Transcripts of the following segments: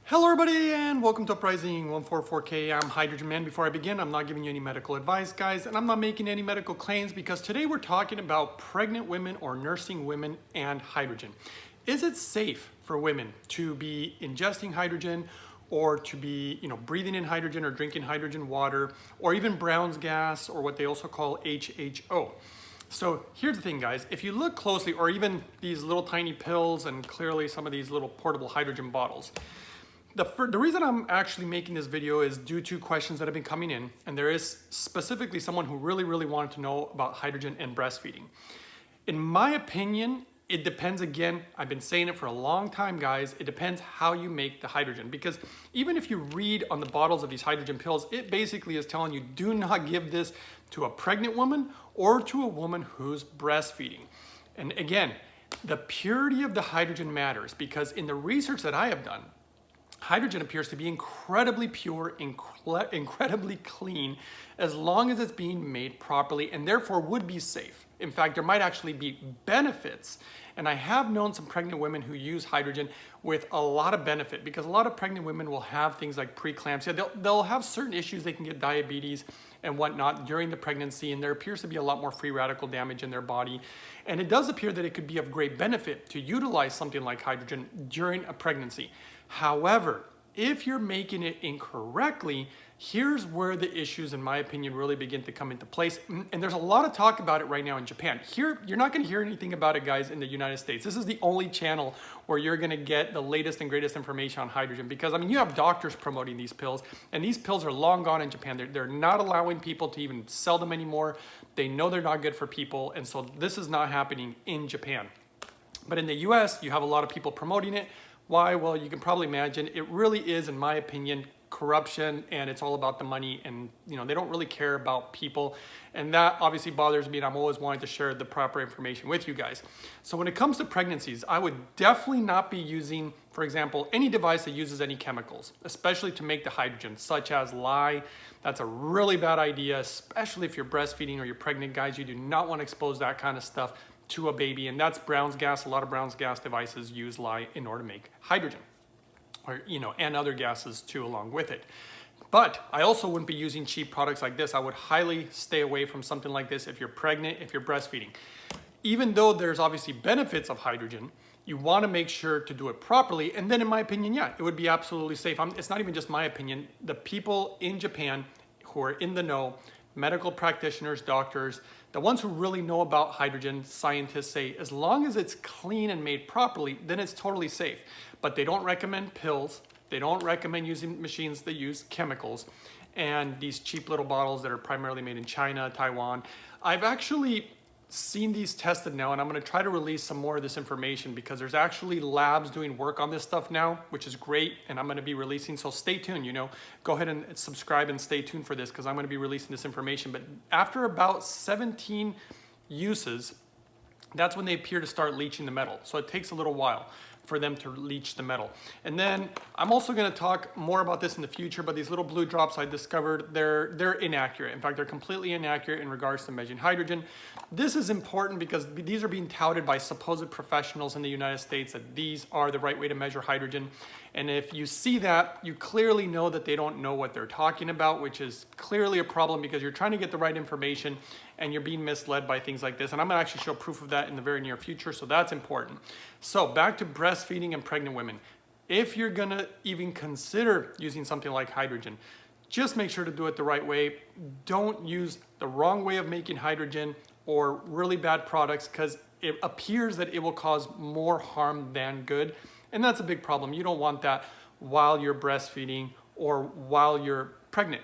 Hello everybody and welcome to Uprising 144K. I'm Hydrogen Man. Before I begin, I'm not giving you any medical advice, guys, and I'm not making any medical claims because today we're talking about pregnant women or nursing women and hydrogen. Is it safe for women to be ingesting hydrogen or to be, breathing in hydrogen or drinking hydrogen water or even Brown's gas or what they also call HHO? So here's the thing, guys. If you look closely, or even these little tiny pills and clearly some of these little portable hydrogen bottles, the reason I'm actually making this video is due to questions that have been coming in, and there is specifically someone who really wanted to know about hydrogen and breastfeeding. In my opinion, it depends. Again, I've been saying it for a long time, guys. It depends how you make the hydrogen, because even if you read on the bottles of these hydrogen pills, it basically is telling you do not give this to a pregnant woman or to a woman who's breastfeeding. And again, the purity of the hydrogen matters, because in the research that I have done, hydrogen appears to be incredibly pure, incredibly clean, as long as it's being made properly, and therefore would be safe. In fact, there might actually be benefits. And I have known some pregnant women who use hydrogen with a lot of benefit, because a lot of pregnant women will have things like preeclampsia. They'll have certain issues. They can get diabetes and whatnot during the pregnancy, and there appears to be a lot more free radical damage in their body. And it does appear that it could be of great benefit to utilize something like hydrogen during a pregnancy. However, if you're making it incorrectly, here's where the issues, in my opinion, really begin to come into place. And there's a lot of talk about it right now in Japan. Here, you're not going to hear anything about it, guys, in the United States. This is the only channel where you're going to get the latest and greatest information on hydrogen, because, you have doctors promoting these pills, and these pills are long gone in Japan. They're not allowing people to even sell them anymore. They know they're not good for people, and so this is not happening in Japan. But in the US, you have a lot of people promoting it. Why? Well, you can probably imagine. It really is, in my opinion, corruption, and it's all about the money, and they don't really care about people, and that obviously bothers me, and I'm always wanting to share the proper information with you guys. So when it comes to pregnancies, I would definitely not be using, for example, any device that uses any chemicals, especially to make the hydrogen, such as lye. That's a really bad idea, especially if you're breastfeeding or you're pregnant, guys. You do not want to expose that kind of stuff to a baby, and that's Brown's gas. A lot of Brown's gas devices use lye in order to make hydrogen, or and other gases too along with it. But I also wouldn't be using cheap products like this. I would highly stay away from something like this if you're pregnant, if you're breastfeeding. Even though there's obviously benefits of hydrogen, you want to make sure to do it properly. And then in my opinion, yeah, it would be absolutely safe. It's not even just my opinion. The people in Japan who are in the know, medical practitioners, doctors, the ones who really know about hydrogen, scientists, say as long as it's clean and made properly, then it's totally safe. But they don't recommend pills. They don't recommend using machines that use chemicals and these cheap little bottles that are primarily made in China, Taiwan. I've actually seen these tested now, and I'm going to try to release some more of this information, because there's actually labs doing work on this stuff now, which is great, and I'm going to be releasing. So stay tuned, go ahead and subscribe and stay tuned for this, because I'm going to be releasing this information. But after about 17 uses, that's when they appear to start leaching the metal. So it takes a little while for them to leach the metal. And then I'm also going to talk more about this in the future, but these little blue drops I discovered, they're inaccurate. In fact, they're completely inaccurate in regards to measuring hydrogen. This is important because these are being touted by supposed professionals in the United States that these are the right way to measure hydrogen. And if you see that, you clearly know that they don't know what they're talking about, which is clearly a problem, because you're trying to get the right information and you're being misled by things like this. And I'm going to actually show proof of that in the very near future, so that's important. So back to breastfeeding and pregnant women. If you're going to even consider using something like hydrogen, just make sure to do it the right way. Don't use the wrong way of making hydrogen or really bad products, because it appears that it will cause more harm than good. And that's a big problem. You don't want that while you're breastfeeding or while you're pregnant.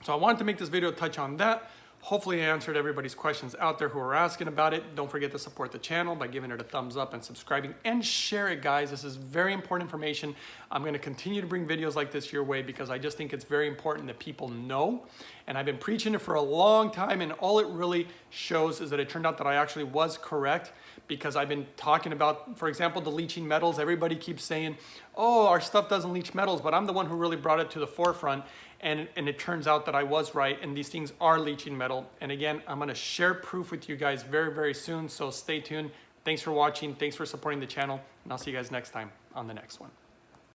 So I wanted to make this video touch on that. Hopefully I answered everybody's questions out there who are asking about it. Don't forget to support the channel by giving it a thumbs up and subscribing, and share it, guys. This is very important information. I'm going to continue to bring videos like this your way, because I just think it's very important that people know. And I've been preaching it for a long time, and all it really shows is that it turned out that I actually was correct, because I've been talking about, for example, the leaching metals. Everybody keeps saying, oh, our stuff doesn't leach metals, but I'm the one who really brought it to the forefront. And it turns out that I was right, and these things are leaching metal. And again, I'm going to share proof with you guys very soon, so stay tuned. Thanks for watching. Thanks for supporting the channel, and I'll see you guys next time on the next one.